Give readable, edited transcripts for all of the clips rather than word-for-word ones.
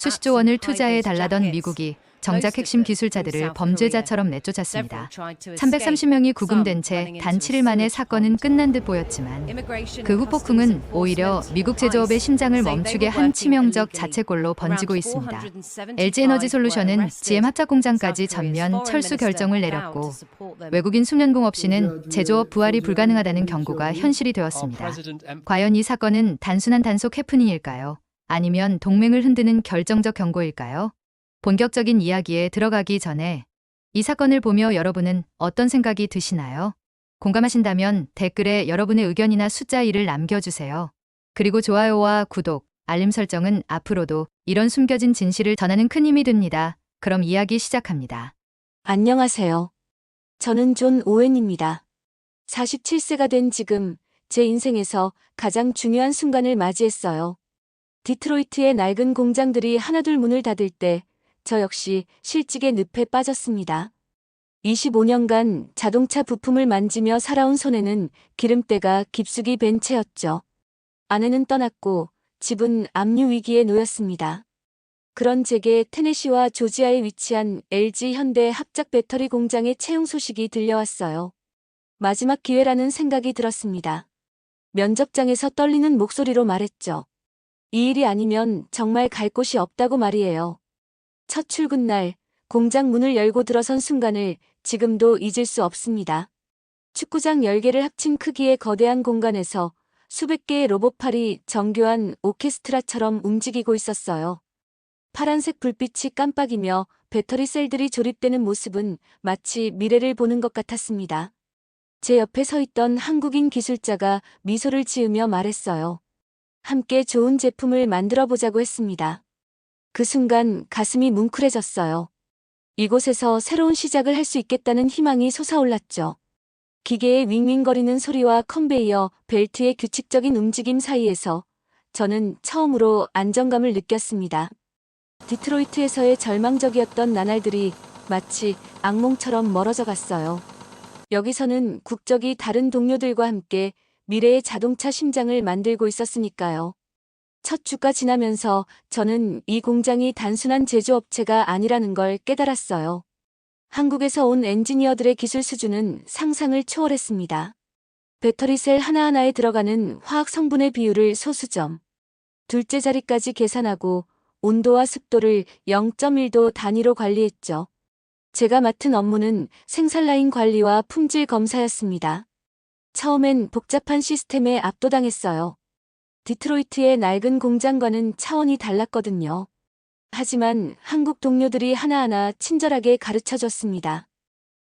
수십조 원을 투자해 달라던 미국이 정작 핵심 기술자들을 범죄자처럼 내쫓았습니다. 330명이 구금된 채 단 7일 만에 사건은 끝난 듯 보였지만 그 후 폭풍은 오히려 미국 제조업의 심장을 멈추게 한 치명적 자책골로 번지고 있습니다. LG에너지솔루션은 GM 합작공장까지 전면 철수 결정을 내렸고 외국인 수년공 없이는 제조업 부활이 불가능하다는 경고가 현실이 되었습니다. 과연 이 사건은 단순한 단속 해프닝일까요? 아니면 동맹을 흔드는 결정적 경고일까요? 본격적인 이야기에 들어가기 전에 이 사건을 보며 여러분은 어떤 생각이 드시나요? 공감하신다면 댓글에 여러분의 의견이나 숫자 1을 남겨주세요. 그리고 좋아요와 구독, 알림 설정은 앞으로도 이런 숨겨진 진실을 전하는 큰 힘이 됩니다. 그럼 이야기 시작합니다. 안녕하세요. 저는 존 오웬입니다. 47세가 된 지금 제 인생에서 가장 중요한 순간을 맞이했어요. 디트로이트의 낡은 공장들이 하나둘 문을 닫을 때 저 역시 실직의 늪에 빠졌습니다. 25년간 자동차 부품을 만지며 살아온 손에는 기름때가 깊숙이 밴 채였죠. 아내는 떠났고 집은 압류 위기에 놓였습니다. 그런 제게 테네시와 조지아에 위치한 LG 현대 합작 배터리 공장의 채용 소식이 들려왔어요. 마지막 기회라는 생각이 들었습니다. 면접장에서 떨리는 목소리로 말했죠. 이 일이 아니면 정말 갈 곳이 없다고 말이에요. 첫 출근 날 공장 문을 열고 들어선 순간을 지금도 잊을 수 없습니다. 축구장 10개를 합친 크기의 거대한 공간에서 수백 개의 로봇팔이 정교한 오케스트라처럼 움직이고 있었어요. 파란색 불빛이 깜빡이며 배터리 셀들이 조립되는 모습은 마치 미래를 보는 것 같았습니다. 제 옆에 서 있던 한국인 기술자가 미소를 지으며 말했어요. 함께 좋은 제품을 만들어 보자고 했습니다. 그 순간 가슴이 뭉클해졌어요. 이곳에서 새로운 시작을 할 수 있겠다는 희망이 솟아올랐죠. 기계의 윙윙거리는 소리와 컨베이어 벨트의 규칙적인 움직임 사이에서 저는 처음으로 안정감을 느꼈습니다. 디트로이트에서의 절망적이었던 나날들이 마치 악몽처럼 멀어져 갔어요. 여기서는 국적이 다른 동료들과 함께 미래의 자동차 심장을 만들고 있었으니까요. 첫 주가 지나면서 저는 이 공장이 단순한 제조업체가 아니라는 걸 깨달았어요. 한국에서 온 엔지니어들의 기술 수준은 상상을 초월했습니다. 배터리 셀 하나하나에 들어가는 화학 성분의 비율을 소수점, 둘째 자리까지 계산하고 온도와 습도를 0.1도 단위로 관리했죠. 제가 맡은 업무는 생산라인 관리와 품질 검사였습니다. 처음엔 복잡한 시스템에 압도당했어요. 디트로이트의 낡은 공장과는 차원이 달랐거든요. 하지만 한국 동료들이 하나하나 친절하게 가르쳐줬습니다.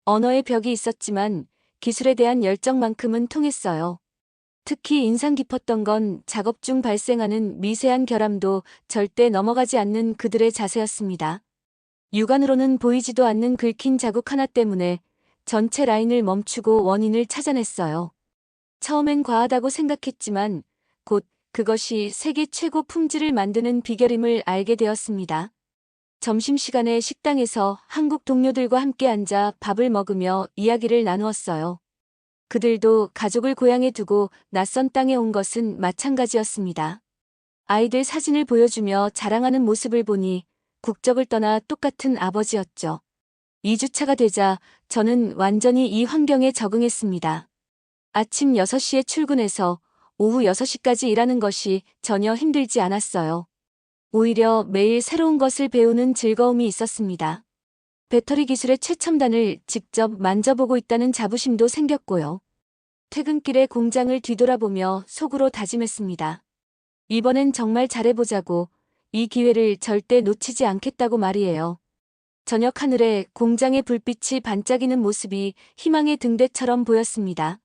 언어의 벽이 있었지만 기술에 대한 열정만큼은 통했어요. 특히 인상 깊었던 건 작업 중 발생하는 미세한 결함도 절대 넘어가지 않는 그들의 자세였습니다. 육안으로는 보이지도 않는 긁힌 자국 하나 때문에 전체 라인을 멈추고 원인을 찾아냈어요. 처음엔 과하다고 생각했지만 곧 그것이 세계 최고 품질을 만드는 비결임을 알게 되었습니다. 점심시간에 식당에서 한국 동료들과 함께 앉아 밥을 먹으며 이야기를 나누었어요. 그들도 가족을 고향에 두고 낯선 땅에 온 것은 마찬가지였습니다. 아이들 사진을 보여주며 자랑하는 모습을 보니 국적을 떠나 똑같은 아버지였죠. 2주차가 되자 저는 완전히 이 환경에 적응했습니다. 아침 6시에 출근해서 오후 6시까지 일하는 것이 전혀 힘들지 않았어요. 오히려 매일 새로운 것을 배우는 즐거움이 있었습니다. 배터리 기술의 최첨단을 직접 만져보고 있다는 자부심도 생겼고요. 퇴근길에 공장을 뒤돌아보며 속으로 다짐했습니다. 이번엔 정말 잘해보자고, 이 기회를 절대 놓치지 않겠다고 말이에요. 저녁 하늘에 공장의 불빛이 반짝이는 모습이 희망의 등대처럼 보였습니다.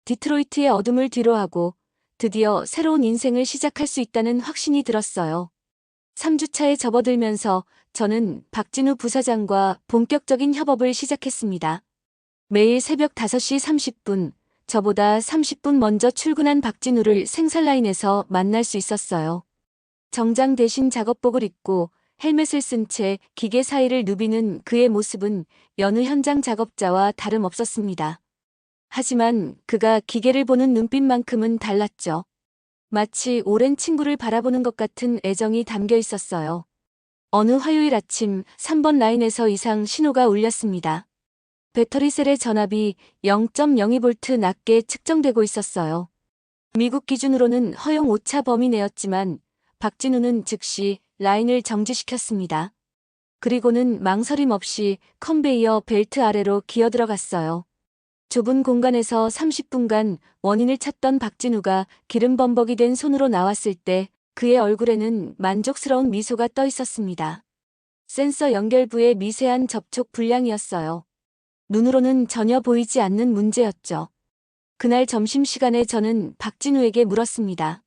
디트로이트의 어둠을 뒤로하고 드디어 새로운 인생을 시작할 수 있다는 확신이 들었어요. 3주차에 접어들면서 저는 박진우 부사장과 본격적인 협업을 시작했습니다. 매일 새벽 5시 30분, 저보다 30분 먼저 출근한 박진우를 생산라인에서 만날 수 있었어요. 정장 대신 작업복을 입고 헬멧을 쓴 채 기계 사이를 누비는 그의 모습은 여느 현장 작업자와 다름없었습니다. 하지만 그가 기계를 보는 눈빛만큼은 달랐죠. 마치 오랜 친구를 바라보는 것 같은 애정이 담겨 있었어요. 어느 화요일 아침 3번 라인에서 이상 신호가 울렸습니다. 배터리 셀의 전압이 0.02V 낮게 측정되고 있었어요. 미국 기준으로는 허용 오차 범위 내였지만 박진우는 즉시 라인을 정지시켰습니다. 그리고는 망설임 없이 컨베이어 벨트 아래로 기어들어갔어요. 좁은 공간에서 30분간 원인을 찾던 박진우가 기름 범벅이 된 손으로 나왔을 때 그의 얼굴에는 만족스러운 미소가 떠 있었습니다. 센서 연결부의 미세한 접촉 불량이었어요. 눈으로는 전혀 보이지 않는 문제였죠. 그날 점심시간에 저는 박진우에게 물었습니다.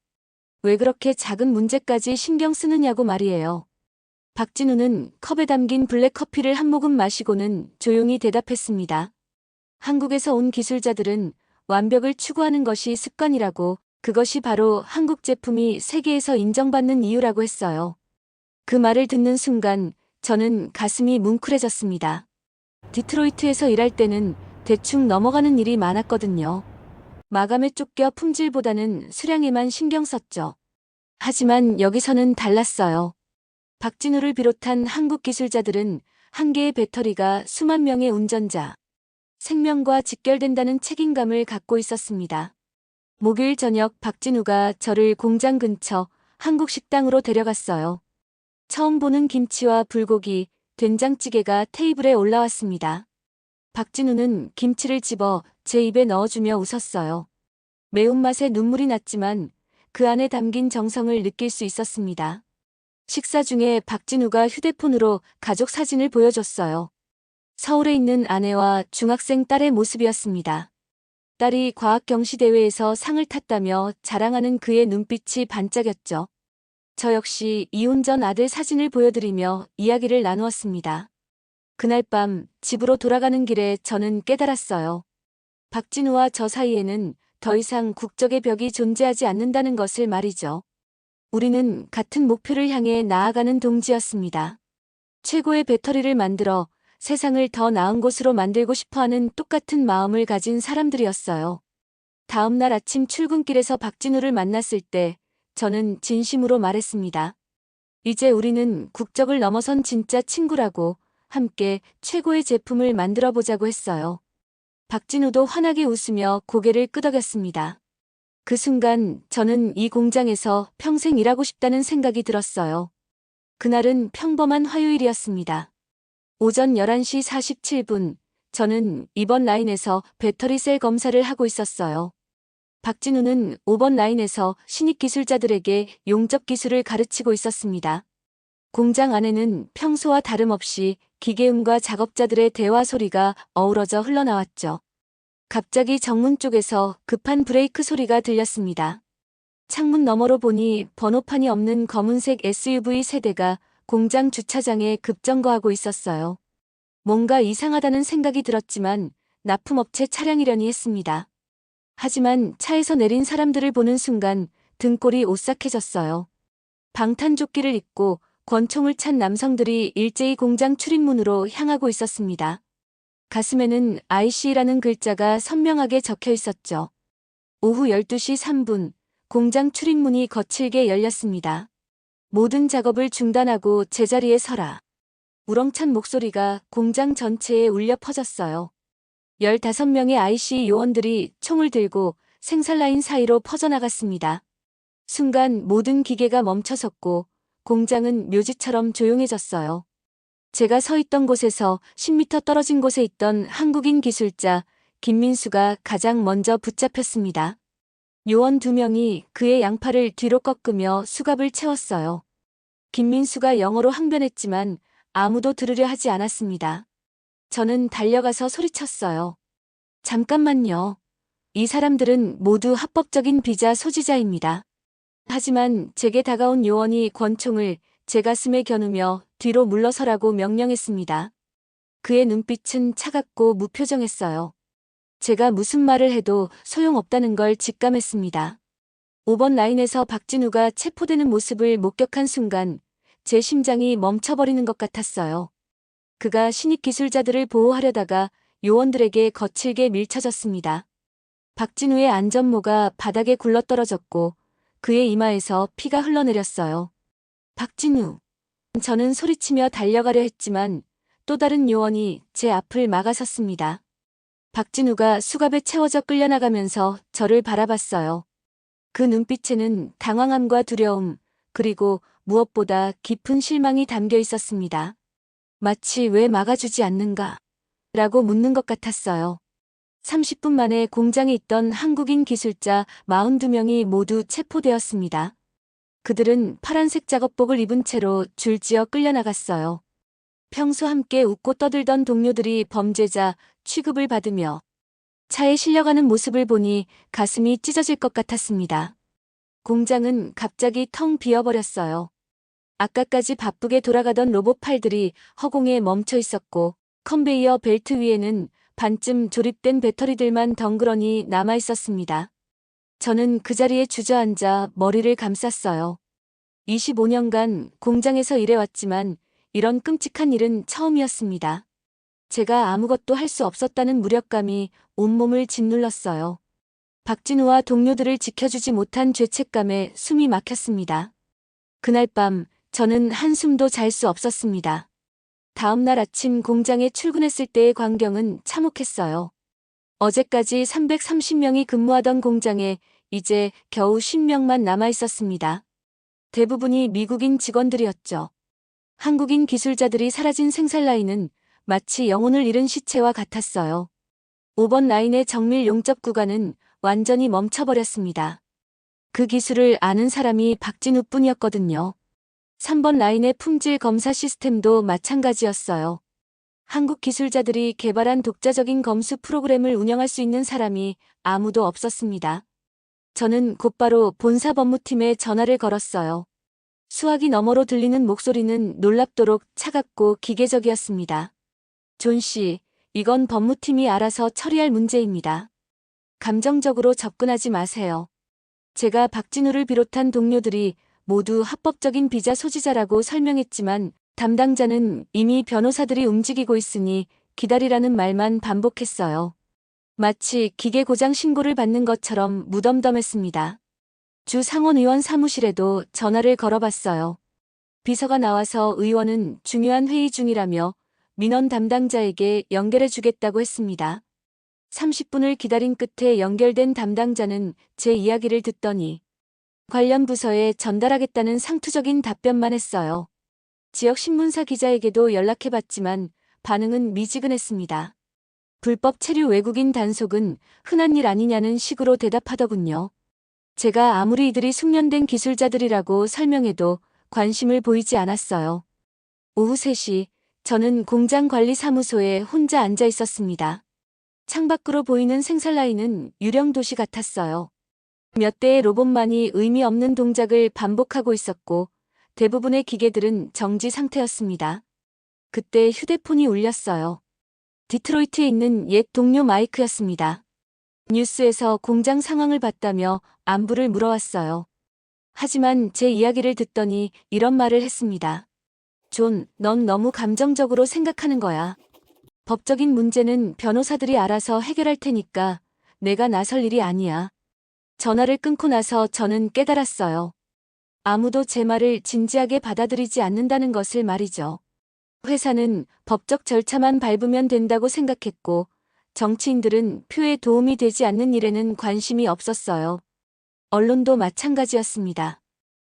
왜 그렇게 작은 문제까지 신경 쓰느냐고 말이에요. 박진우는 컵에 담긴 블랙커피를 한 모금 마시고는 조용히 대답했습니다. 한국에서 온 기술자들은 완벽을 추구하는 것이 습관이라고, 그것이 바로 한국 제품이 세계에서 인정받는 이유라고 했어요. 그 말을 듣는 순간 저는 가슴이 뭉클해졌습니다. 디트로이트에서 일할 때는 대충 넘어가는 일이 많았거든요. 마감에 쫓겨 품질보다는 수량에만 신경 썼죠. 하지만 여기서는 달랐어요. 박진우를 비롯한 한국 기술자들은 한 개의 배터리가 수만 명의 운전자, 생명과 직결된다는 책임감을 갖고 있었습니다. 목요일 저녁 박진우가 저를 공장 근처 한국 식당으로 데려갔어요. 처음 보는 김치와 불고기, 된장찌개가 테이블에 올라왔습니다. 박진우는 김치를 집어 제 입에 넣어주며 웃었어요. 매운맛에 눈물이 났지만 그 안에 담긴 정성을 느낄 수 있었습니다. 식사 중에 박진우가 휴대폰으로 가족 사진을 보여줬어요. 서울에 있는 아내와 중학생 딸의 모습이었습니다. 딸이 과학경시대회에서 상을 탔다며 자랑하는 그의 눈빛이 반짝였죠. 저 역시 이혼 전 아들 사진을 보여드리며 이야기를 나누었습니다. 그날 밤 집으로 돌아가는 길에 저는 깨달았어요. 박진우와 저 사이에는 더 이상 국적의 벽이 존재하지 않는다는 것을 말이죠. 우리는 같은 목표를 향해 나아가는 동지였습니다. 최고의 배터리를 만들어 세상을 더 나은 곳으로 만들고 싶어하는 똑같은 마음을 가진 사람들이었어요. 다음 날 아침 출근길에서 박진우를 만났을 때 저는 진심으로 말했습니다. 이제 우리는 국적을 넘어선 진짜 친구라고, 함께 최고의 제품을 만들어 보자고 했어요. 박진우도 환하게 웃으며 고개를 끄덕였습니다. 그 순간 저는 이 공장에서 평생 일하고 싶다는 생각이 들었어요. 그날은 평범한 화요일이었습니다. 오전 11시 47분, 저는 2번 라인에서 배터리 셀 검사를 하고 있었어요. 박진우는 5번 라인에서 신입 기술자들에게 용접 기술을 가르치고 있었습니다. 공장 안에는 평소와 다름없이 기계음과 작업자들의 대화 소리가 어우러져 흘러나왔죠. 갑자기 정문 쪽에서 급한 브레이크 소리가 들렸습니다. 창문 너머로 보니 번호판이 없는 검은색 SUV 세대가 공장 주차장에 급정거하고 있었어요. 뭔가 이상하다는 생각이 들었지만 납품업체 차량이려니 했습니다. 하지만 차에서 내린 사람들을 보는 순간 등골이 오싹해졌어요. 방탄조끼를 입고 권총을 찬 남성들이 일제히 공장 출입문으로 향하고 있었습니다. 가슴에는 IC라는 글자가 선명하게 적혀 있었죠. 오후 12시 3분, 공장 출입문이 거칠게 열렸습니다. 모든 작업을 중단하고 제자리에 서라. 우렁찬 목소리가 공장 전체에 울려 퍼졌어요. 15명의 IC 요원들이 총을 들고 생산라인 사이로 퍼져나갔습니다. 순간 모든 기계가 멈춰섰고 공장은 묘지처럼 조용해졌어요. 제가 서 있던 곳에서 10m 떨어진 곳에 있던 한국인 기술자 김민수가 가장 먼저 붙잡혔습니다. 요원 2명이 그의 양팔을 뒤로 꺾으며 수갑을 채웠어요. 김민수가 영어로 항변했지만 아무도 들으려 하지 않았습니다. 저는 달려가서 소리쳤어요. 잠깐만요. 이 사람들은 모두 합법적인 비자 소지자입니다. 하지만 제게 다가온 요원이 권총을 제 가슴에 겨누며 뒤로 물러서라고 명령했습니다. 그의 눈빛은 차갑고 무표정했어요. 제가 무슨 말을 해도 소용없다는 걸 직감했습니다. 5번 라인에서 박진우가 체포되는 모습을 목격한 순간 제 심장이 멈춰버리는 것 같았어요. 그가 신입 기술자들을 보호하려다가 요원들에게 거칠게 밀쳐졌습니다. 박진우의 안전모가 바닥에 굴러떨어졌고 그의 이마에서 피가 흘러내렸어요. 박진우. 저는 소리치며 달려가려 했지만 또 다른 요원이 제 앞을 막아섰습니다. 박진우가 수갑에 채워져 끌려나가면서 저를 바라봤어요. 그 눈빛에는 당황함과 두려움, 그리고 무엇보다 깊은 실망이 담겨 있었습니다. 마치 왜 막아주지 않는가? 라고 묻는 것 같았어요. 30분 만에 공장에 있던 한국인 기술자 42명이 모두 체포되었습니다. 그들은 파란색 작업복을 입은 채로 줄지어 끌려나갔어요. 평소 함께 웃고 떠들던 동료들이 범죄자 취급을 받으며 차에 실려가는 모습을 보니 가슴이 찢어질 것 같았습니다. 공장은 갑자기 텅 비어버렸어요. 아까까지 바쁘게 돌아가던 로봇 팔들이 허공에 멈춰 있었고 컨베이어 벨트 위에는 반쯤 조립된 배터리들만 덩그러니 남아 있었습니다. 저는 그 자리에 주저앉아 머리를 감쌌어요. 25년간 공장에서 일해왔지만 이런 끔찍한 일은 처음이었습니다. 제가 아무것도 할 수 없었다는 무력감이 온몸을 짓눌렀어요. 박진우와 동료들을 지켜주지 못한 죄책감에 숨이 막혔습니다. 그날 밤 저는 한숨도 잘 수 없었습니다. 다음 날 아침 공장에 출근했을 때의 광경은 참혹했어요. 어제까지 330명이 근무하던 공장에 이제 겨우 10명만 남아 있었습니다. 대부분이 미국인 직원들이었죠. 한국인 기술자들이 사라진 생산라인은 마치 영혼을 잃은 시체와 같았어요. 5번 라인의 정밀 용접 구간은 완전히 멈춰버렸습니다. 그 기술을 아는 사람이 박진우뿐이었거든요. 3번 라인의 품질 검사 시스템도 마찬가지였어요. 한국 기술자들이 개발한 독자적인 검수 프로그램을 운영할 수 있는 사람이 아무도 없었습니다. 저는 곧바로 본사 법무팀에 전화를 걸었어요. 수화기 너머로 들리는 목소리는 놀랍도록 차갑고 기계적이었습니다. 존 씨, 이건 법무팀이 알아서 처리할 문제입니다. 감정적으로 접근하지 마세요. 제가 박진우를 비롯한 동료들이 모두 합법적인 비자 소지자라고 설명했지만 담당자는 이미 변호사들이 움직이고 있으니 기다리라는 말만 반복했어요. 마치 기계 고장 신고를 받는 것처럼 무덤덤했습니다. 주 상원의원 사무실에도 전화를 걸어봤어요. 비서가 나와서 의원은 중요한 회의 중이라며 민원 담당자에게 연결해주겠다고 했습니다. 30분을 기다린 끝에 연결된 담당자는 제 이야기를 듣더니 관련 부서에 전달하겠다는 상투적인 답변만 했어요. 지역 신문사 기자에게도 연락해봤지만 반응은 미지근했습니다. 불법 체류 외국인 단속은 흔한 일 아니냐는 식으로 대답하더군요. 제가 아무리 이들이 숙련된 기술자들이라고 설명해도 관심을 보이지 않았어요. 오후 3시 저는 공장관리사무소에 혼자 앉아 있었습니다. 창밖으로 보이는 생산라인은 유령 도시 같았어요. 몇 대의 로봇만이 의미 없는 동작을 반복하고 있었고 대부분의 기계들은 정지 상태였습니다. 그때 휴대폰이 울렸어요. 디트로이트에 있는 옛 동료 마이크였습니다. 뉴스에서 공장 상황을 봤다며 안부를 물어왔어요. 하지만 제 이야기를 듣더니 이런 말을 했습니다. 존, 넌 너무 감정적으로 생각하는 거야. 법적인 문제는 변호사들이 알아서 해결할 테니까 내가 나설 일이 아니야. 전화를 끊고 나서 저는 깨달았어요. 아무도 제 말을 진지하게 받아들이지 않는다는 것을 말이죠. 회사는 법적 절차만 밟으면 된다고 생각했고 정치인들은 표에 도움이 되지 않는 일에는 관심이 없었어요. 언론도 마찬가지였습니다.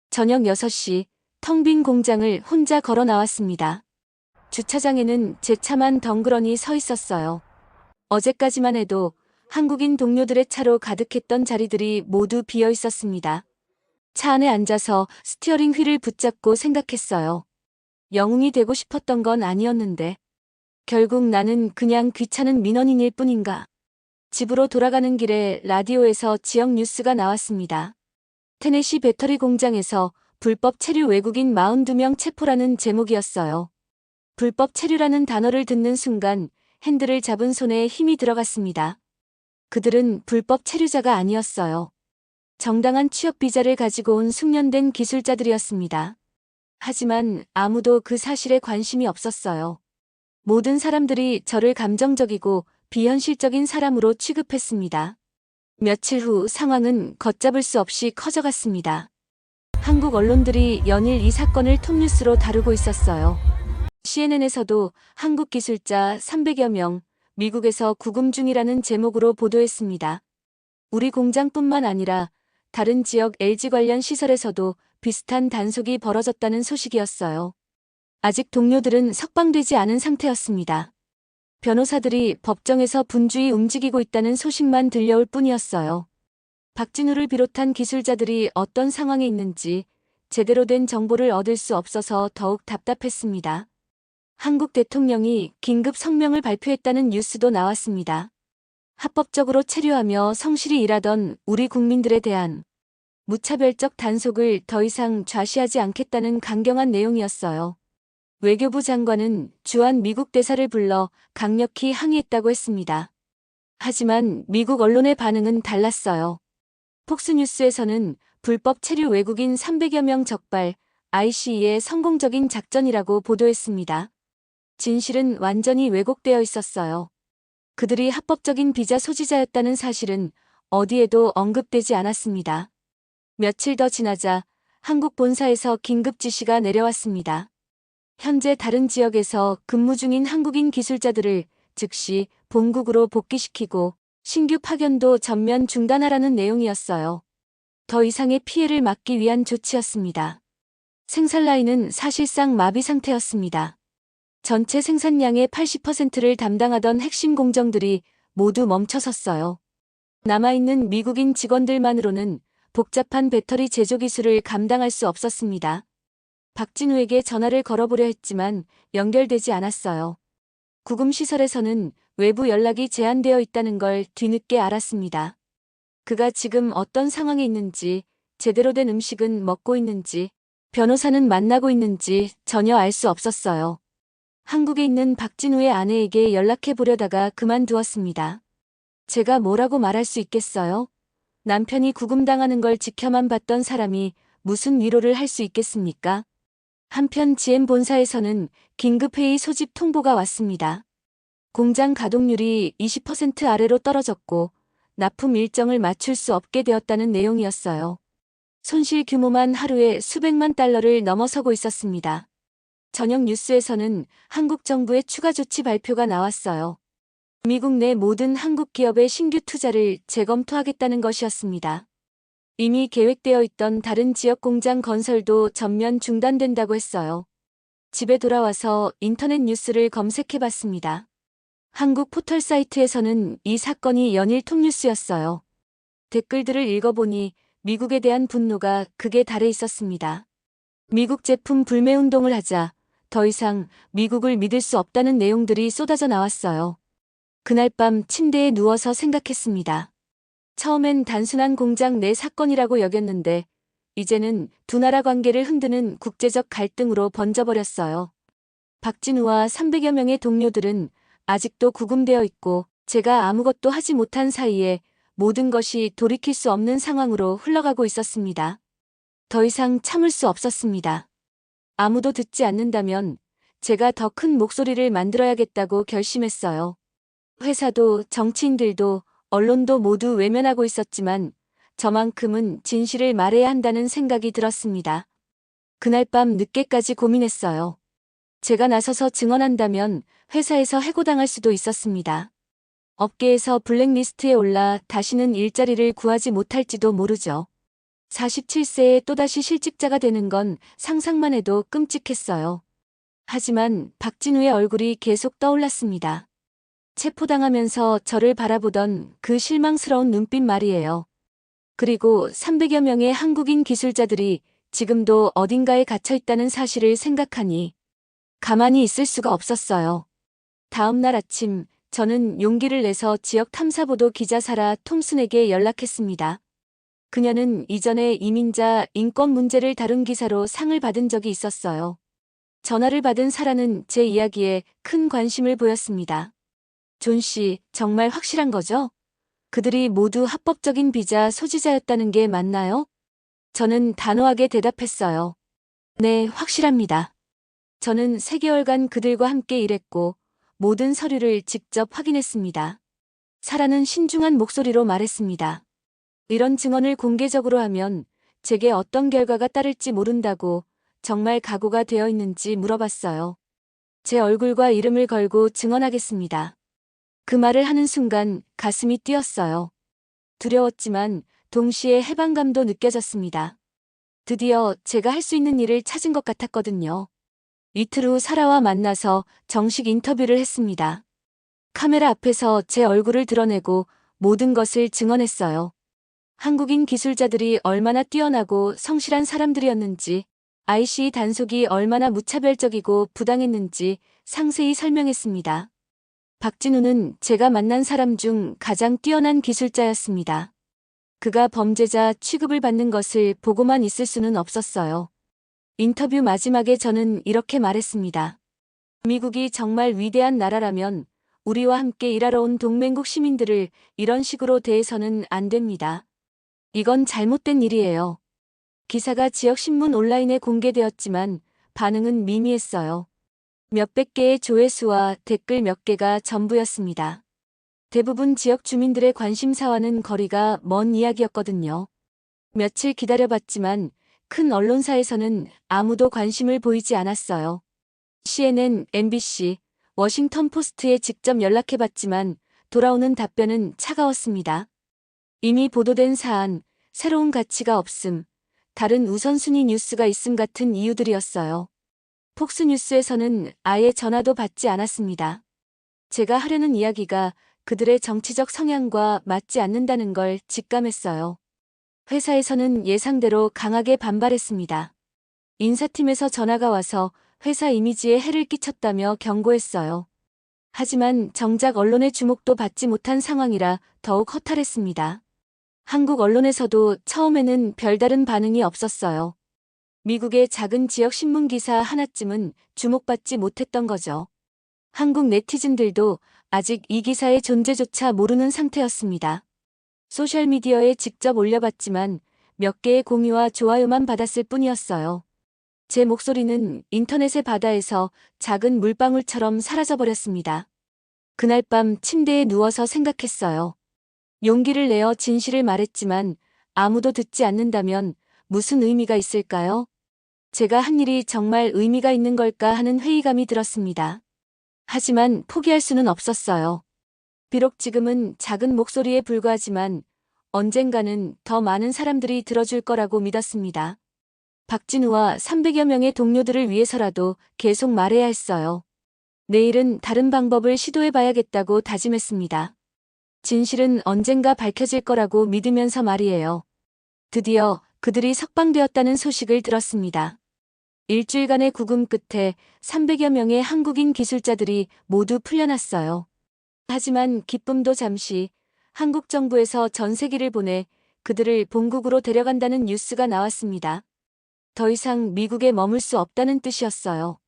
저녁 6시 텅 빈 공장을 혼자 걸어 나왔습니다. 주차장에는 제 차만 덩그러니 서 있었어요. 어제까지만 해도 한국인 동료들의 차로 가득했던 자리들이 모두 비어 있었습니다. 차 안에 앉아서 스티어링 휠을 붙잡고 생각했어요. 영웅이 되고 싶었던 건 아니었는데 결국 나는 그냥 귀찮은 민원인일 뿐인가. 집으로 돌아가는 길에 라디오에서 지역 뉴스가 나왔습니다. 테네시 배터리 공장에서 불법 체류 외국인 42명 체포라는 제목이었어요. 불법 체류라는 단어를 듣는 순간 핸들을 잡은 손에 힘이 들어갔습니다. 그들은 불법 체류자가 아니었어요. 정당한 취업 비자를 가지고 온 숙련된 기술자들이었습니다. 하지만 아무도 그 사실에 관심이 없었어요. 모든 사람들이 저를 감정적이고 비현실적인 사람으로 취급했습니다. 며칠 후 상황은 걷잡을 수 없이 커져갔습니다. 한국 언론들이 연일 이 사건을 톱뉴스로 다루고 있었어요. CNN에서도 한국 기술자 300여 명, 미국에서 구금 중이라는 제목으로 보도했습니다. 우리 공장뿐만 아니라 다른 지역 LG 관련 시설에서도 비슷한 단속이 벌어졌다는 소식이었어요. 아직 동료들은 석방되지 않은 상태였습니다. 변호사들이 법정에서 분주히 움직이고 있다는 소식만 들려올 뿐이었어요. 박진우를 비롯한 기술자들이 어떤 상황에 있는지 제대로 된 정보를 얻을 수 없어서 더욱 답답했습니다. 한국 대통령이 긴급 성명을 발표했다는 뉴스도 나왔습니다. 합법적으로 체류하며 성실히 일하던 우리 국민들에 대한 무차별적 단속을 더 이상 좌시하지 않겠다는 강경한 내용이었어요. 외교부 장관은 주한 미국 대사를 불러 강력히 항의했다고 했습니다. 하지만 미국 언론의 반응은 달랐어요. 폭스뉴스에서는 불법 체류 외국인 300여 명 적발, ICE의 성공적인 작전이라고 보도했습니다. 진실은 완전히 왜곡되어 있었어요. 그들이 합법적인 비자 소지자였다는 사실은 어디에도 언급되지 않았습니다. 며칠 더 지나자 한국 본사에서 긴급 지시가 내려왔습니다. 현재 다른 지역에서 근무 중인 한국인 기술자들을 즉시 본국으로 복귀시키고 신규 파견도 전면 중단하라는 내용이었어요. 더 이상의 피해를 막기 위한 조치였습니다. 생산 라인은 사실상 마비 상태였습니다. 전체 생산량의 80%를 담당하던 핵심 공정들이 모두 멈춰섰어요. 남아있는 미국인 직원들만으로는 복잡한 배터리 제조 기술을 감당할 수 없었습니다. 박진우에게 전화를 걸어보려 했지만 연결되지 않았어요. 구금시설에서는 외부 연락이 제한되어 있다는 걸 뒤늦게 알았습니다. 그가 지금 어떤 상황에 있는지, 제대로 된 음식은 먹고 있는지, 변호사는 만나고 있는지 전혀 알 수 없었어요. 한국에 있는 박진우의 아내에게 연락해 보려다가 그만두었습니다. 제가 뭐라고 말할 수 있겠어요? 남편이 구금당하는 걸 지켜만 봤던 사람이 무슨 위로를 할 수 있겠습니까? 한편 GM 본사에서는 긴급회의 소집 통보가 왔습니다. 공장 가동률이 20% 아래로 떨어졌고 납품 일정을 맞출 수 없게 되었다는 내용이었어요. 손실 규모만 하루에 수백만 달러를 넘어서고 있었습니다. 저녁 뉴스에서는 한국 정부의 추가 조치 발표가 나왔어요. 미국 내 모든 한국 기업의 신규 투자를 재검토하겠다는 것이었습니다. 이미 계획되어 있던 다른 지역 공장 건설도 전면 중단된다고 했어요. 집에 돌아와서 인터넷 뉴스를 검색해봤습니다. 한국 포털 사이트에서는 이 사건이 연일 톱뉴스였어요. 댓글들을 읽어보니 미국에 대한 분노가 극에 달해 있었습니다. 미국 제품 불매 운동을 하자 더 이상 미국을 믿을 수 없다는 내용들이 쏟아져 나왔어요. 그날 밤 침대에 누워서 생각했습니다. 처음엔 단순한 공장 내 사건이라고 여겼는데 이제는 두 나라 관계를 흔드는 국제적 갈등으로 번져버렸어요. 박진우와 300여 명의 동료들은 아직도 구금되어 있고 제가 아무것도 하지 못한 사이에 모든 것이 돌이킬 수 없는 상황으로 흘러가고 있었습니다. 더 이상 참을 수 없었습니다. 아무도 듣지 않는다면 제가 더 큰 목소리를 만들어야겠다고 결심했어요. 회사도 정치인들도 언론도 모두 외면하고 있었지만 저만큼은 진실을 말해야 한다는 생각이 들었습니다. 그날 밤 늦게까지 고민했어요. 제가 나서서 증언한다면 회사에서 해고당할 수도 있었습니다. 업계에서 블랙리스트에 올라 다시는 일자리를 구하지 못할지도 모르죠. 47세에 또다시 실직자가 되는 건 상상만 해도 끔찍했어요. 하지만 박진우의 얼굴이 계속 떠올랐습니다. 체포당하면서 저를 바라보던 그 실망스러운 눈빛 말이에요. 그리고 300여 명의 한국인 기술자들이 지금도 어딘가에 갇혀 있다는 사실을 생각하니 가만히 있을 수가 없었어요. 다음 날 아침 저는 용기를 내서 지역 탐사보도 기자 사라 톰슨에게 연락했습니다. 그녀는 이전에 이민자 인권 문제를 다룬 기사로 상을 받은 적이 있었어요. 전화를 받은 사라는 제 이야기에 큰 관심을 보였습니다. 존 씨, 정말 확실한 거죠? 그들이 모두 합법적인 비자 소지자였다는 게 맞나요? 저는 단호하게 대답했어요. 네, 확실합니다. 저는 3개월간 그들과 함께 일했고 모든 서류를 직접 확인했습니다. 사라는 신중한 목소리로 말했습니다. 이런 증언을 공개적으로 하면 제게 어떤 결과가 따를지 모른다고 정말 각오가 되어 있는지 물어봤어요. 제 얼굴과 이름을 걸고 증언하겠습니다. 그 말을 하는 순간 가슴이 뛰었어요. 두려웠지만 동시에 해방감도 느껴졌습니다. 드디어 제가 할 수 있는 일을 찾은 것 같았거든요. 이틀 후 사라와 만나서 정식 인터뷰를 했습니다. 카메라 앞에서 제 얼굴을 드러내고 모든 것을 증언했어요. 한국인 기술자들이 얼마나 뛰어나고 성실한 사람들이었는지, IC 단속이 얼마나 무차별적이고 부당했는지 상세히 설명했습니다. 박진우는 제가 만난 사람 중 가장 뛰어난 기술자였습니다. 그가 범죄자 취급을 받는 것을 보고만 있을 수는 없었어요. 인터뷰 마지막에 저는 이렇게 말했습니다. 미국이 정말 위대한 나라라면 우리와 함께 일하러 온 동맹국 시민들을 이런 식으로 대해서는 안 됩니다. 이건 잘못된 일이에요. 기사가 지역 신문 온라인에 공개되었지만 반응은 미미했어요. 몇백 개의 조회수와 댓글 몇 개가 전부였습니다. 대부분 지역 주민들의 관심사와는 거리가 먼 이야기였거든요. 며칠 기다려봤지만 큰 언론사에서는 아무도 관심을 보이지 않았어요. CNN, MBC, 워싱턴 포스트에 직접 연락해봤지만 돌아오는 답변은 차가웠습니다. 이미 보도된 사안, 새로운 가치가 없음, 다른 우선순위 뉴스가 있음 같은 이유들이었어요. 폭스뉴스에서는 아예 전화도 받지 않았습니다. 제가 하려는 이야기가 그들의 정치적 성향과 맞지 않는다는 걸 직감했어요. 회사에서는 예상대로 강하게 반발했습니다. 인사팀에서 전화가 와서 회사 이미지에 해를 끼쳤다며 경고했어요. 하지만 정작 언론의 주목도 받지 못한 상황이라 더욱 허탈했습니다. 한국 언론에서도 처음에는 별다른 반응이 없었어요. 미국의 작은 지역 신문 기사 하나쯤은 주목받지 못했던 거죠. 한국 네티즌들도 아직 이 기사의 존재조차 모르는 상태였습니다. 소셜미디어에 직접 올려봤지만 몇 개의 공유와 좋아요만 받았을 뿐이었어요. 제 목소리는 인터넷의 바다에서 작은 물방울처럼 사라져버렸습니다. 그날 밤 침대에 누워서 생각했어요. 용기를 내어 진실을 말했지만 아무도 듣지 않는다면 무슨 의미가 있을까요? 제가 한 일이 정말 의미가 있는 걸까 하는 회의감이 들었습니다. 하지만 포기할 수는 없었어요. 비록 지금은 작은 목소리에 불과하지만 언젠가는 더 많은 사람들이 들어줄 거라고 믿었습니다. 박진우와 300여 명의 동료들을 위해서라도 계속 말해야 했어요. 내일은 다른 방법을 시도해봐야겠다고 다짐했습니다. 진실은 언젠가 밝혀질 거라고 믿으면서 말이에요. 드디어 그들이 석방되었다는 소식을 들었습니다. 일주일간의 구금 끝에 300여 명의 한국인 기술자들이 모두 풀려났어요. 하지만 기쁨도 잠시, 한국 정부에서 전세기를 보내 그들을 본국으로 데려간다는 뉴스가 나왔습니다. 더 이상 미국에 머물 수 없다는 뜻이었어요.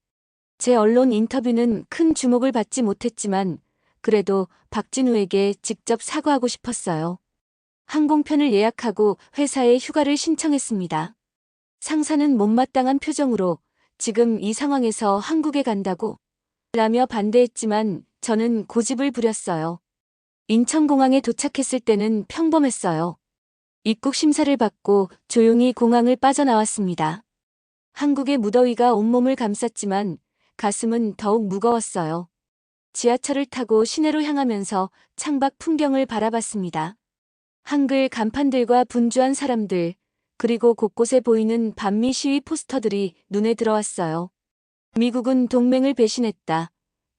제 언론 인터뷰는 큰 주목을 받지 못했지만 그래도 박진우에게 직접 사과하고 싶었어요. 항공편을 예약하고 회사에 휴가를 신청했습니다. 상사는 못마땅한 표정으로 지금 이 상황에서 한국에 간다고 라며 반대했지만 저는 고집을 부렸어요. 인천공항에 도착했을 때는 평범했어요. 입국 심사를 받고 조용히 공항을 빠져나왔습니다. 한국의 무더위가 온몸을 감쌌지만 가슴은 더욱 무거웠어요. 지하철을 타고 시내로 향하면서 창밖 풍경을 바라봤습니다. 한글 간판들과 분주한 사람들, 그리고 곳곳에 보이는 반미 시위 포스터들이 눈에 들어왔어요. 미국은 동맹을 배신했다.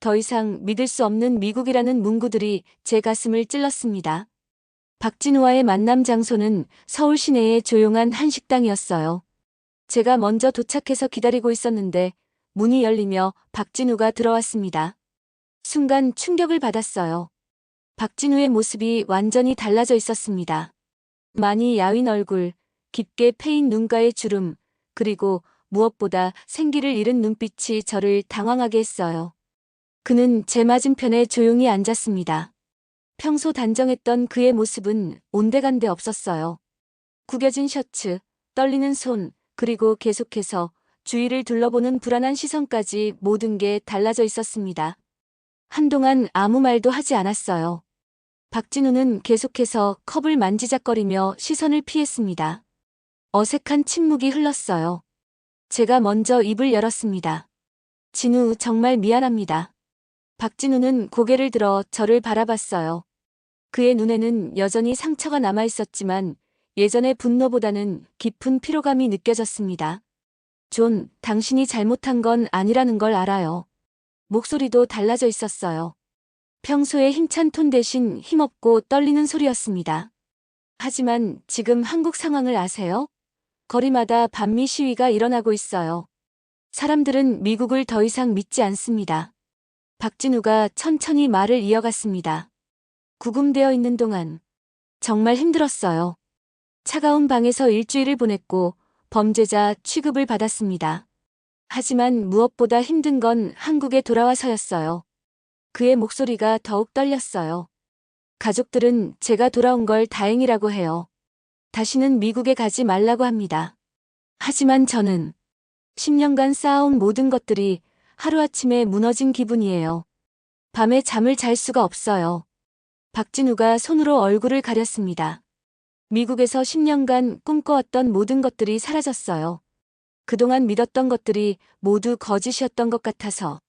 더 이상 믿을 수 없는 미국이라는 문구들이 제 가슴을 찔렀습니다. 박진우와의 만남 장소는 서울 시내의 조용한 한식당이었어요. 제가 먼저 도착해서 기다리고 있었는데 문이 열리며 박진우가 들어왔습니다. 순간 충격을 받았어요. 박진우의 모습이 완전히 달라져 있었습니다. 많이 야윈 얼굴, 깊게 패인 눈가의 주름, 그리고 무엇보다 생기를 잃은 눈빛이 저를 당황하게 했어요. 그는 제 맞은편에 조용히 앉았습니다. 평소 단정했던 그의 모습은 온데간데 없었어요. 구겨진 셔츠, 떨리는 손, 그리고 계속해서 주위를 둘러보는 불안한 시선까지 모든 게 달라져 있었습니다. 한동안 아무 말도 하지 않았어요. 박진우는 계속해서 컵을 만지작거리며 시선을 피했습니다. 어색한 침묵이 흘렀어요. 제가 먼저 입을 열었습니다. 진우, 정말 미안합니다. 박진우는 고개를 들어 저를 바라봤어요. 그의 눈에는 여전히 상처가 남아 있었지만 예전의 분노보다는 깊은 피로감이 느껴졌습니다. 존, 당신이 잘못한 건 아니라는 걸 알아요. 목소리도 달라져 있었어요. 평소의 힘찬 톤 대신 힘없고 떨리는 소리였습니다. 하지만 지금 한국 상황을 아세요? 거리마다 반미 시위가 일어나고 있어요. 사람들은 미국을 더 이상 믿지 않습니다. 박진우가 천천히 말을 이어갔습니다. 구금되어 있는 동안 정말 힘들었어요. 차가운 방에서 일주일을 보냈고 범죄자 취급을 받았습니다. 하지만 무엇보다 힘든 건 한국에 돌아와서였어요. 그의 목소리가 더욱 떨렸어요. 가족들은 제가 돌아온 걸 다행이라고 해요. 다시는 미국에 가지 말라고 합니다. 하지만 저는 10년간 쌓아온 모든 것들이 하루아침에 무너진 기분이에요. 밤에 잠을 잘 수가 없어요. 박진우가 손으로 얼굴을 가렸습니다. 미국에서 10년간 꿈꿔왔던 모든 것들이 사라졌어요. 그동안 믿었던 것들이 모두 거짓이었던 것 같아서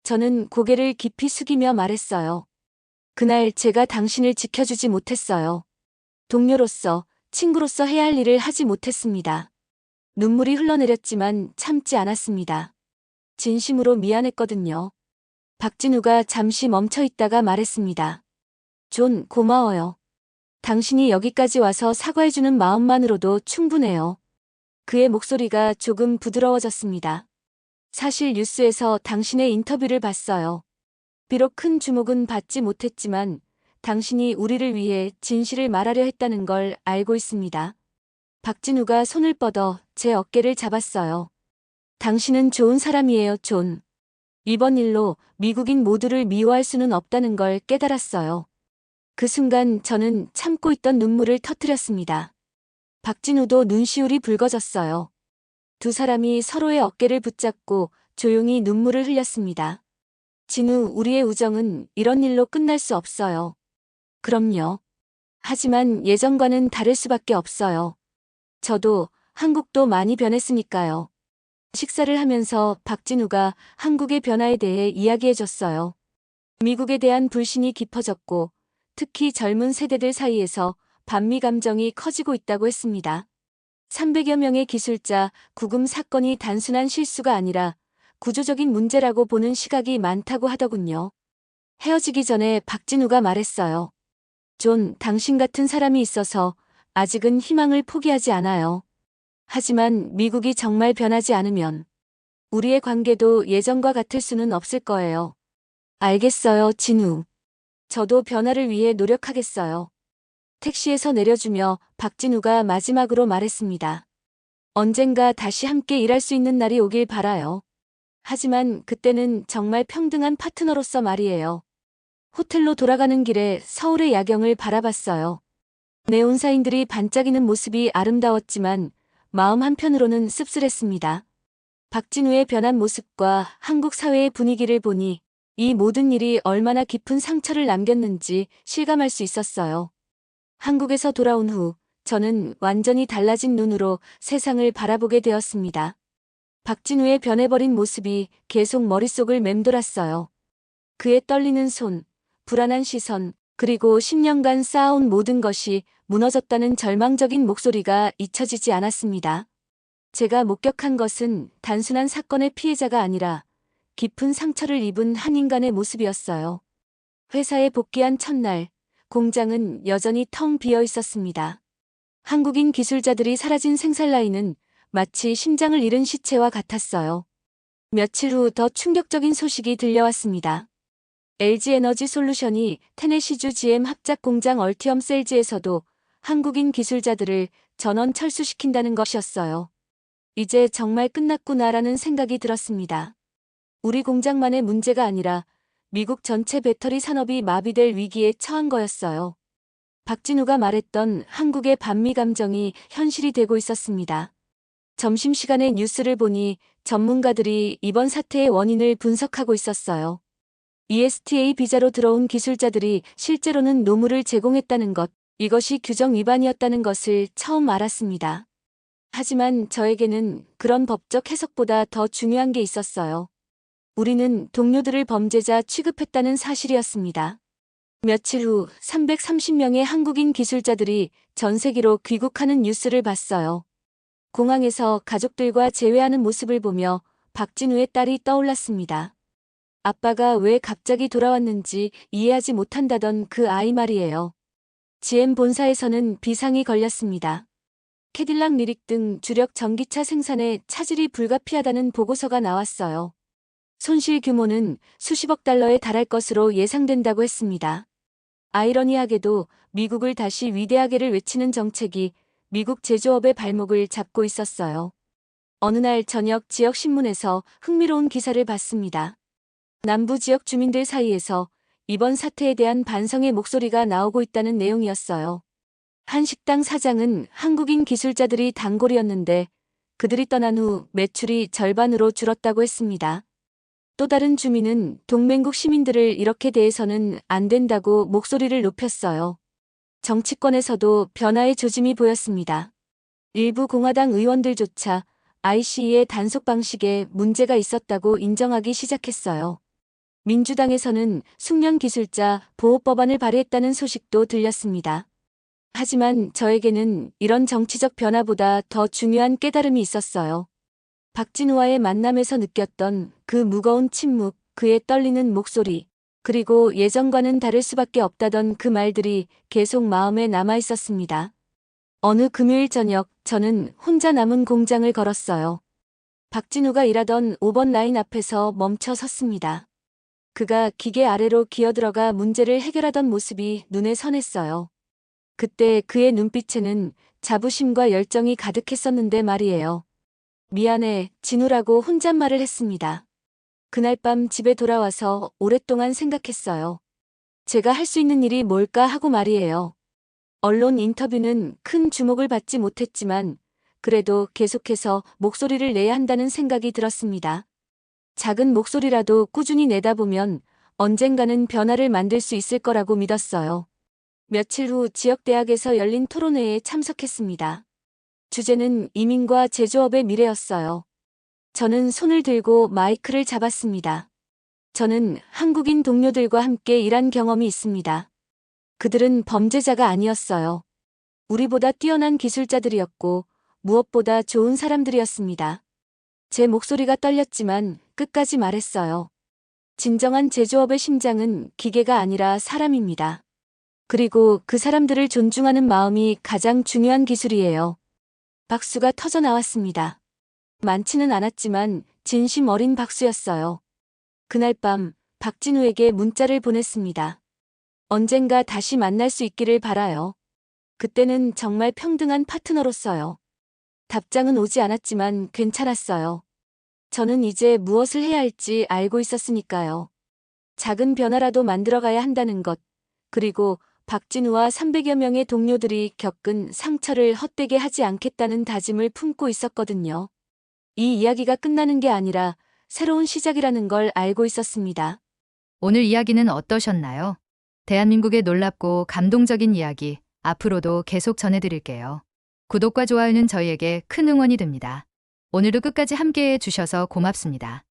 저는 고개를 깊이 숙이며 말했어요. 그날 제가 당신을 지켜주지 못했어요. 동료로서, 친구로서 해야 할 일을 하지 못했습니다. 눈물이 흘러내렸지만 참지 않았습니다. 진심으로 미안했거든요. 박진우가 잠시 멈춰 있다가 말했습니다. 존, 고마워요. 당신이 여기까지 와서 사과해주는 마음만으로도 충분해요. 그의 목소리가 조금 부드러워졌습니다. 사실 뉴스에서 당신의 인터뷰를 봤어요. 비록 큰 주목은 받지 못했지만 당신이 우리를 위해 진실을 말하려 했다는 걸 알고 있습니다. 박진우가 손을 뻗어 제 어깨를 잡았어요. 당신은 좋은 사람이에요, 존. 이번 일로 미국인 모두를 미워할 수는 없다는 걸 깨달았어요. 그 순간 저는 참고 있던 눈물을 터뜨렸습니다. 박진우도 눈시울이 붉어졌어요. 두 사람이 서로의 어깨를 붙잡고 조용히 눈물을 흘렸습니다. 진우, 우리의 우정은 이런 일로 끝날 수 없어요. 그럼요. 하지만 예전과는 다를 수밖에 없어요. 저도, 한국도 많이 변했으니까요. 식사를 하면서 박진우가 한국의 변화에 대해 이야기해줬어요. 미국에 대한 불신이 깊어졌고 특히 젊은 세대들 사이에서 반미 감정이 커지고 있다고 했습니다. 300여 명의 기술자 구금 사건이 단순한 실수가 아니라 구조적인 문제라고 보는 시각이 많다고 하더군요. 헤어지기 전에 박진우가 말했어요. 존, 당신 같은 사람이 있어서 아직은 희망을 포기하지 않아요. 하지만 미국이 정말 변하지 않으면 우리의 관계도 예전과 같을 수는 없을 거예요. 알겠어요, 진우. 저도 변화를 위해 노력하겠어요. 택시에서 내려주며 박진우가 마지막으로 말했습니다. 언젠가 다시 함께 일할 수 있는 날이 오길 바라요. 하지만 그때는 정말 평등한 파트너로서 말이에요. 호텔로 돌아가는 길에 서울의 야경을 바라봤어요. 네온사인들이 반짝이는 모습이 아름다웠지만 마음 한편으로는 씁쓸했습니다. 박진우의 변한 모습과 한국 사회의 분위기를 보니 이 모든 일이 얼마나 깊은 상처를 남겼는지 실감할 수 있었어요. 한국에서 돌아온 후 저는 완전히 달라진 눈으로 세상을 바라보게 되었습니다. 박진우의 변해버린 모습이 계속 머릿속을 맴돌았어요. 그의 떨리는 손, 불안한 시선, 그리고 10년간 쌓아온 모든 것이 무너졌다는 절망적인 목소리가 잊혀지지 않았습니다. 제가 목격한 것은 단순한 사건의 피해자가 아니라 깊은 상처를 입은 한 인간의 모습이었어요. 회사에 복귀한 첫날, 공장은 여전히 텅 비어 있었습니다. 한국인 기술자들이 사라진 생산라인은 마치 심장을 잃은 시체와 같았어요. 며칠 후 더 충격적인 소식이 들려왔습니다. LG에너지 솔루션이 테네시주 GM 합작 공장 얼티엄 셀즈에서도 한국인 기술자들을 전원 철수시킨다는 것이었어요. 이제 정말 끝났구나라는 생각이 들었습니다. 우리 공장만의 문제가 아니라 미국 전체 배터리 산업이 마비될 위기에 처한 거였어요. 박진우가 말했던 한국의 반미 감정이 현실이 되고 있었습니다. 점심시간에 뉴스를 보니 전문가들이 이번 사태의 원인을 분석하고 있었어요. ESTA 비자로 들어온 기술자들이 실제로는 노무를 제공했다는 것, 이것이 규정 위반이었다는 것을 처음 알았습니다. 하지만 저에게는 그런 법적 해석보다 더 중요한 게 있었어요. 우리는 동료들을 범죄자 취급했다는 사실이었습니다. 며칠 후 330명의 한국인 기술자들이 전 세계로 귀국하는 뉴스를 봤어요. 공항에서 가족들과 재회하는 모습을 보며 박진우의 딸이 떠올랐습니다. 아빠가 왜 갑자기 돌아왔는지 이해하지 못한다던 그 아이 말이에요. GM 본사에서는 비상이 걸렸습니다. 캐딜락 리릭 등 주력 전기차 생산에 차질이 불가피하다는 보고서가 나왔어요. 손실 규모는 수십억 달러에 달할 것으로 예상된다고 했습니다. 아이러니하게도 미국을 다시 위대하게를 외치는 정책이 미국 제조업의 발목을 잡고 있었어요. 어느 날 저녁 지역 신문에서 흥미로운 기사를 봤습니다. 남부 지역 주민들 사이에서 이번 사태에 대한 반성의 목소리가 나오고 있다는 내용이었어요. 한 식당 사장은 한국인 기술자들이 단골이었는데 그들이 떠난 후 매출이 절반으로 줄었다고 했습니다. 또 다른 주민은 동맹국 시민들을 이렇게 대해서는 안 된다고 목소리를 높였어요. 정치권에서도 변화의 조짐이 보였습니다. 일부 공화당 의원들조차 ICE의 단속 방식에 문제가 있었다고 인정하기 시작했어요. 민주당에서는 숙련 기술자 보호법안을 발의했다는 소식도 들렸습니다. 하지만 저에게는 이런 정치적 변화보다 더 중요한 깨달음이 있었어요. 박진우와의 만남에서 느꼈던 그 무거운 침묵, 그의 떨리는 목소리, 그리고 예전과는 다를 수밖에 없다던 그 말들이 계속 마음에 남아 있었습니다. 어느 금요일 저녁 저는 혼자 남은 공장을 걸었어요. 박진우가 일하던 5번 라인 앞에서 멈춰 섰습니다. 그가 기계 아래로 기어들어가 문제를 해결하던 모습이 눈에 선했어요. 그때 그의 눈빛에는 자부심과 열정이 가득했었는데 말이에요. 미안해, 진우라고 혼잣말을 했습니다. 그날 밤 집에 돌아와서 오랫동안 생각했어요. 제가 할 수 있는 일이 뭘까 하고 말이에요. 언론 인터뷰는 큰 주목을 받지 못했지만 그래도 계속해서 목소리를 내야 한다는 생각이 들었습니다. 작은 목소리라도 꾸준히 내다보면 언젠가는 변화를 만들 수 있을 거라고 믿었어요. 며칠 후 지역대학에서 열린 토론회에 참석했습니다. 주제는 이민과 제조업의 미래였어요. 저는 손을 들고 마이크를 잡았습니다. 저는 한국인 동료들과 함께 일한 경험이 있습니다. 그들은 범죄자가 아니었어요. 우리보다 뛰어난 기술자들이었고 무엇보다 좋은 사람들이었습니다. 제 목소리가 떨렸지만 끝까지 말했어요. 진정한 제조업의 심장은 기계가 아니라 사람입니다. 그리고 그 사람들을 존중하는 마음이 가장 중요한 기술이에요. 박수가 터져 나왔습니다. 많지는 않았지만 진심 어린 박수였어요. 그날 밤 박진우에게 문자를 보냈습니다. 언젠가 다시 만날 수 있기를 바라요. 그때는 정말 평등한 파트너로서요. 답장은 오지 않았지만 괜찮았어요. 저는 이제 무엇을 해야 할지 알고 있었으니까요. 작은 변화라도 만들어가야 한다는 것, 그리고 박진우와 300여 명의 동료들이 겪은 상처를 헛되게 하지 않겠다는 다짐을 품고 있었거든요. 이 이야기가 끝나는 게 아니라 새로운 시작이라는 걸 알고 있었습니다. 오늘 이야기는 어떠셨나요? 대한민국의 놀랍고 감동적인 이야기, 앞으로도 계속 전해드릴게요. 구독과 좋아요는 저희에게 큰 응원이 됩니다. 오늘도 끝까지 함께해 주셔서 고맙습니다.